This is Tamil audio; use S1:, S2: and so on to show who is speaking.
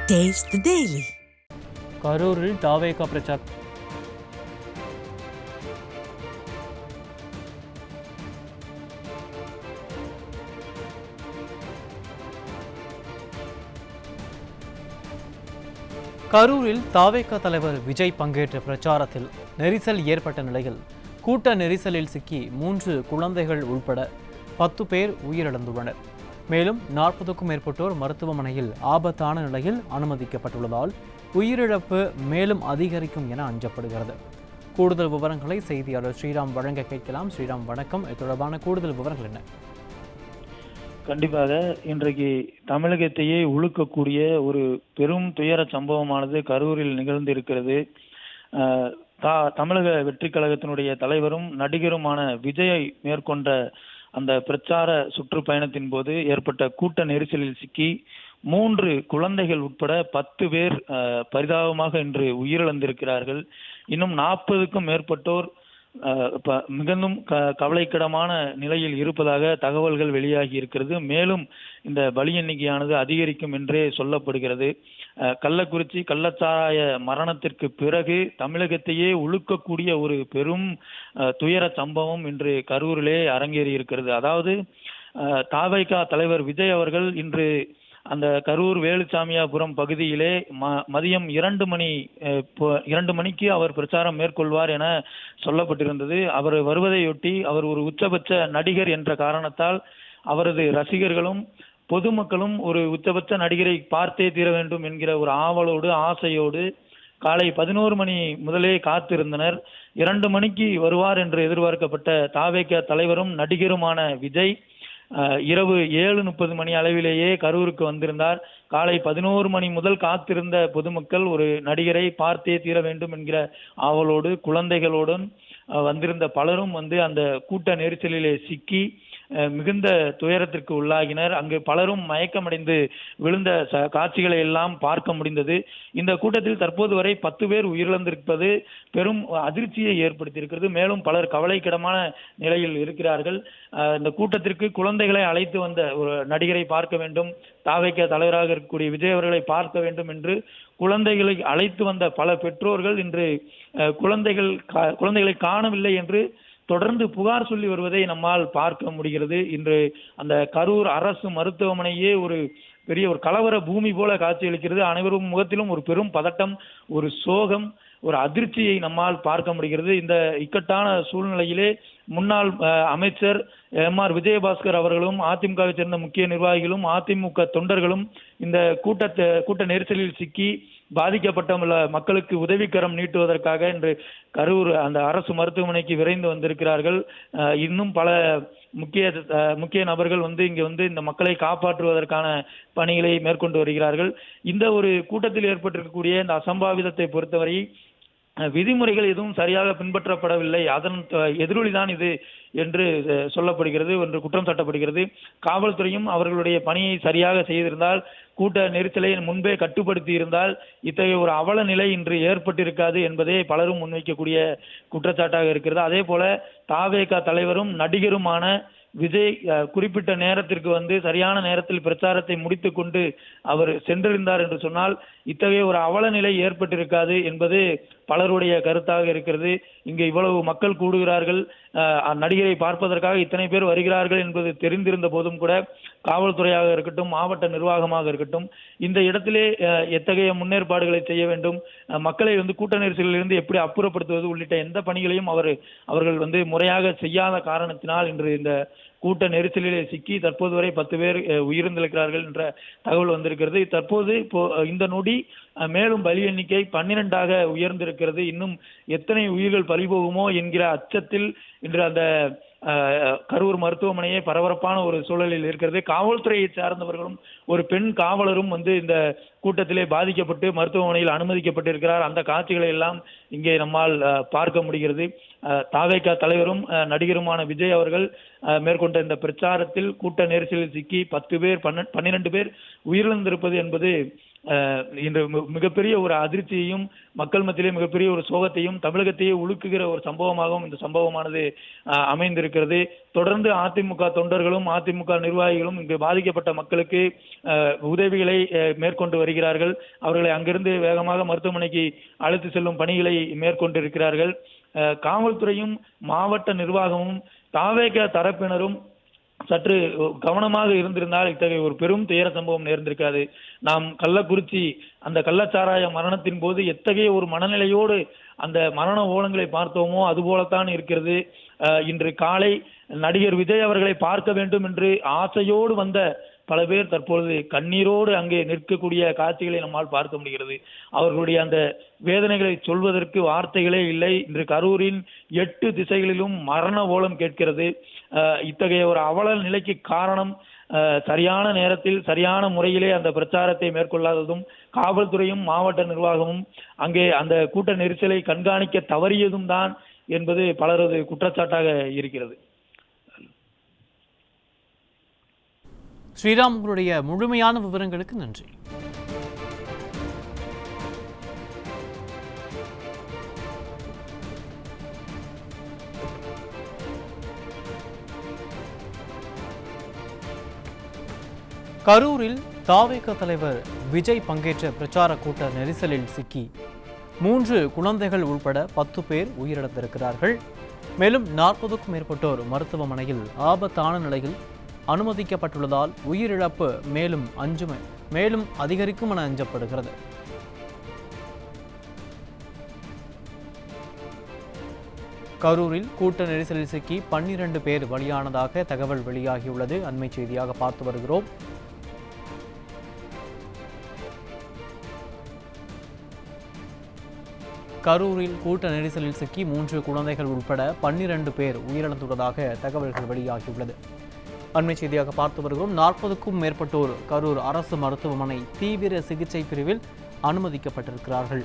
S1: Taste the Daily.
S2: கரூரில் தாவேகா பிரச்சாரம். கரூரில் தாவேகா தலைவர் விஜய் பங்கேற்ற பிரச்சாரத்தில் நெரிசல் ஏற்பட்ட நிலையில் கூட்ட நெரிசலில் சிக்கி 3 குழந்தைகள் உள்பட 10 பேர் உயிரிழந்துள்ளனர். மேலும் 40க்கும் மேற்பட்டோர் மருத்துவமனையில் ஆபத்தான நிலையில் அனுமதிக்கப்பட்டுள்ளதால் உயிரிழப்பு மேலும் அதிகரிக்கும் என அஞ்சப்படுகிறது. கூடுதல் விவரங்களை செய்தியாளர் ஸ்ரீராம் வழங்க கேட்கலாம். ஸ்ரீராம், வணக்கம். இது தொடர்பான கூடுதல் விவரங்கள் என்ன?
S3: கண்டிப்பாக இன்றைக்கு தமிழகத்தையே உழுக்கக்கூடிய ஒரு பெரும் துயர சம்பவமானது கரூரில் நிகழ்ந்திருக்கிறது. தமிழக வெற்றி கழகத்தினுடைய தலைவரும் நடிகருமான விஜயை மேற்கொண்ட அந்த பிரச்சார சுற்றுப்பயணத்தின் போது ஏற்பட்ட கூட்ட நெரிசலில் சிக்கி 3 குழந்தைகள் உட்பட 10 பேர் பரிதாபமாக இன்று உயிரிழந்திருக்கிறார்கள். இன்னும் 40க்கும் மேற்பட்டோர் மிகவும் கவலைக்கிடமான நிலையில் இருப்பதாக தகவல்கள் வெளியாகி இருக்கிறது. மேலும் இந்த பலி எண்ணிக்கையானது அதிகரிக்கும் என்றே சொல்லப்படுகிறது. கள்ளக்குறிச்சி கள்ளச்சாராய மரணத்திற்கு பிறகு தமிழகத்தையே உழுக்கக்கூடிய ஒரு பெரும் துயர சம்பவம் இன்று கரூரிலே அரங்கேறி இருக்கிறது. அதாவது தாவேகா தலைவர் விஜய் அவர்கள் இன்று அந்த கரூர் வேலுச்சாமியாபுரம் பகுதியிலே மதியம் 2 மணிக்கு அவர் பிரச்சாரம் மேற்கொள்வார் என சொல்லப்பட்டிருந்தது. அவர் வருவதையொட்டி அவர் ஒரு உச்சபட்ச நடிகர் என்ற காரணத்தால் அவரது ரசிகர்களும் பொதுமக்களும் ஒரு உச்சபட்ச நடிகரை பார்த்தே தீர வேண்டும் என்கிற ஒரு ஆவலோடு ஆசையோடு காலை 11 மணி முதலே காத்திருந்தனர். 2 மணிக்கு வருவார் என்று எதிர்பார்க்கப்பட்ட தாவேகா தலைவரும் நடிகருமான விஜய் இரவு 7:30 மணி அளவிலேயே கரூருக்கு வந்திருந்தார். காலை 11 மணி முதல் காத்திருந்த பொதுமக்கள் ஒரு நடிகரை பார்த்தே தீர வேண்டும் என்கிற ஆவலோடு குழந்தைகளுடன் வந்திருந்த பலரும் அந்த கூட்ட நெரிசலிலே சிக்கி மிகுந்த துயரத்திற்கு உள்ளாகினர். அங்கு பலரும் மயக்கமடைந்து விழுந்த காட்சிகளை எல்லாம் பார்க்க முடிந்தது. இந்த கூட்டத்தில் தற்போது வரை 10 பேர் உயிரிழந்திருப்பது பெரும் அதிர்ச்சியை ஏற்படுத்தியிருக்கிறது. மேலும் பலர் கவலைக்கிடமான நிலையில் இருக்கிறார்கள். இந்த கூட்டத்திற்கு குழந்தைகளை அழைத்து வந்த ஒரு நடிகரை பார்க்க வேண்டும், தாவேகா தலைவராக இருக்கக்கூடிய விஜய் அவர்களை பார்க்க வேண்டும் என்று குழந்தைகளை அழைத்து வந்த பல பெற்றோர்கள் இன்று குழந்தைகளை காணவில்லை என்று தொடர்ந்து புகார் சொல்லி வருவதை நம்மால் பார்க்க முடிகிறது. இன்று அந்த கரூர் அரசு மருத்துவமனையே ஒரு பெரிய ஒரு கலவர பூமி போல காட்சியளிக்கிறது. அனைவரும் முகத்திலும் ஒரு பெரும் பதட்டம், ஒரு சோகம், ஒரு அதிர்ச்சியை நம்மால் பார்க்க முடிகிறது. இந்த இக்கட்டான சூழ்நிலையிலே முன்னாள் அமைச்சர் எம்.ஆர். விஜயபாஸ்கர் அவர்களும் அதிமுகவை சேர்ந்த முக்கிய நிர்வாகிகளும் அதிமுக தொண்டர்களும் இந்த கூட்ட நெரிசலில் சிக்கி பாதிக்கப்பட்ட மக்களுக்கு உதவிக்கரம் நீட்டுவதற்காக இன்று கரூர் அந்த அரசு மருத்துவமனைக்கு விரைந்து வந்திருக்கிறார்கள். இன்னும் பல முக்கிய நபர்கள் இங்க இந்த மக்களை காப்பாற்றுவதற்கான பணிகளை மேற்கொண்டு வருகிறார்கள். இந்த ஒரு கூட்டத்தில் ஏற்பட்டிருக்கக்கூடிய இந்த அசம்பாவிதத்தை பொறுத்தவரை விதிமுறைகள் எதுவும் சரியாக பின்பற்றப்படவில்லை, அதன் எதிரொலிதான் இது என்று சொல்லப்படுகிறது, என்று குற்றம் சாட்டப்படுகிறது. காவல்துறையும் அவர்களுடைய பணியை சரியாக செய்திருந்தால், கூட்ட நெரிசலை முன்பே கட்டுப்படுத்தி இருந்தால் இத்தகைய ஒரு அவல நிலை இன்று ஏற்பட்டிருக்காது என்பதே பலரும் முன்வைக்கக்கூடிய குற்றச்சாட்டாக இருக்கிறது. அதே போல தாவேகா தலைவரும் நடிகருமான விஜய் குறிப்பிட்ட நேரத்திற்கு சரியான நேரத்தில் பிரச்சாரத்தை முடித்து கொண்டு அவர் சென்றிருந்தார் என்று சொன்னால் இத்தகைய ஒரு அவல நிலை ஏற்பட்டிருக்காது என்பது பலருடைய கருத்தாக இருக்கிறது. இங்கு இவ்வளவு மக்கள் கூடுகிறார்கள், நடிகரை பார்ப்பதற்காக இத்தனை பேர் வருகிறார்கள் என்பது தெரிந்திருந்த போதும் கூட காவல்துறையாக இருக்கட்டும், மாவட்ட நிர்வாகமாக இருக்கட்டும், இந்த இடத்திலே எத்தகைய முன்னேற்பாடுகளை செய்ய வேண்டும், மக்களை கூட்ட நெரிசலில் இருந்து எப்படி அப்புறப்படுத்துவது உள்ளிட்ட எந்த பணிகளையும் அவர்கள் முறையாக செய்யாத காரணத்தினால் இன்று இந்த கூட்ட நெரிசலிலே சிக்கி தற்போது வரை 10 பேர் உயிரிழந்திருக்கிறார்கள் என்ற தகவல் வந்திருக்கிறது. தற்போது இந்த நொடி மேலும் பலி எண்ணிக்கை 12ஆக உயர்ந்திருக்கிறது. இன்னும் எத்தனை உயிர்கள் பறிபோகுமோ என்கிற அச்சத்தில் இன்று அந்த கரூர் மருத்துவமனையே பரபரப்பான ஒரு சூழலில் இருக்கிறது. காவல்துறையை சார்ந்தவர்களும் ஒரு பெண் காவலரும் இந்த கூட்டத்திலே பாதிக்கப்பட்டு மருத்துவமனையில் அனுமதிக்கப்பட்டிருக்கிறார். அந்த காட்சிகளை எல்லாம் இங்கே நம்மால் பார்க்க முடிகிறது. தாவேகா தலைவரும் நடிகருமான விஜய் அவர்கள் மேற்கொண்ட இந்த பிரச்சாரத்தில் கூட்ட நெரிசலில் சிக்கி 10 பேர் 12 பேர் உயிரிழந்திருப்பது என்பது இன்று மிகப்பெரிய ஒரு அதிர்ச்சியையும் மக்கள் மத்தியிலே மிகப்பெரிய ஒரு சோகத்தையும் தமிழகத்தையே உலுக்குகிற ஒரு சம்பவமாகவும் இந்த சம்பவமானது அமைந்திருக்கிறது. தொடர்ந்து அதிமுக தொண்டர்களும் அதிமுக நிர்வாகிகளும் இங்கு பாதிக்கப்பட்ட மக்களுக்கு உதவிகளை மேற்கொண்டு வருகிறார்கள். அவர்களை அங்கிருந்து வேகமாக மருத்துவமனைக்கு அழைத்து செல்லும் பணிகளை மேற்கொண்டிருக்கிறார்கள். காவல்துறையும் மாவட்ட நிர்வாகமும் தாவேக தரப்பினரும் சற்று கவனமாக இருந்திருந்தால் இத்தகைய ஒரு பெரும் துயர சம்பவம் நேர்ந்திருக்காது. நாம் கள்ளக்குறிச்சி அந்த கள்ளச்சாராய மரணத்தின் போது எத்தகைய ஒரு மனநிலையோடு அந்த மரண ஓலங்களை பார்த்தோமோ அதுபோலத்தான் இருக்கிறது. இன்று காலை நடிகர் விஜய் அவர்களை பார்க்க வேண்டும் என்று ஆசையோடு வந்த பல பேர் தற்பொழுது கண்ணீரோடு அங்கே நிற்கக்கூடிய காட்சிகளை நம்மால் பார்க்க முடிகிறது. அவர்களுடைய அந்த வேதனைகளை சொல்வதற்கு வார்த்தைகளே இல்லை. இன்று கரூரின் 8 திசைகளிலும் மரண ஓலம் கேட்கிறது. இத்தகைய ஒரு அவல நிலைக்கு காரணம் சரியான நேரத்தில் சரியான முறையிலே அந்த பிரச்சாரத்தை மேற்கொள்ளாததும், காவல்துறையும் மாவட்ட நிர்வாகமும் அங்கே அந்த கூட்ட நெரிசலை கண்காணிக்க தவறியதும் தான் என்பது பலரது குற்றச்சாட்டாக இருக்கிறது.
S2: ஸ்ரீராம், உங்களுடைய முழுமையான விவரங்களுக்கு நன்றி. கரூரில் தாவேக தலைவர் விஜய் பங்கேற்ற பிரச்சார கூட்ட நெரிசலில் சிக்கி 3 குழந்தைகள் உள்பட 10 பேர் உயிரிழந்திருக்கிறார்கள். மேலும் 40க்கும் மேற்பட்டோர் மருத்துவமனையில் ஆபத்தான நிலையில் அனுமதிக்கப்பட்டுள்ளதால் உயிரிழப்பு மேலும் அதிகரிக்கும் என அஞ்சப்படுகிறது. கரூரில் கூட்ட நெரிசலில் சிக்கி 12 பேர் பலியானதாக தகவல் வெளியாகியுள்ளது. அண்மை செய்தியாக பார்த்து வருகிறோம். கரூரில் கூட்ட நெரிசலில் சிக்கி 3 குழந்தைகள் உட்பட 12 பேர் உயிரிழந்துள்ளதாக தகவல்கள் வெளியாகியுள்ளது. அண்மை செய்தியாக பார்த்து வருகிறோம். 40க்கும் மேற்பட்டோர் கரூர் அரசு மருத்துவமனை தீவிர சிகிச்சை பிரிவில் அனுமதிக்கப்பட்டிருக்கிறார்கள்.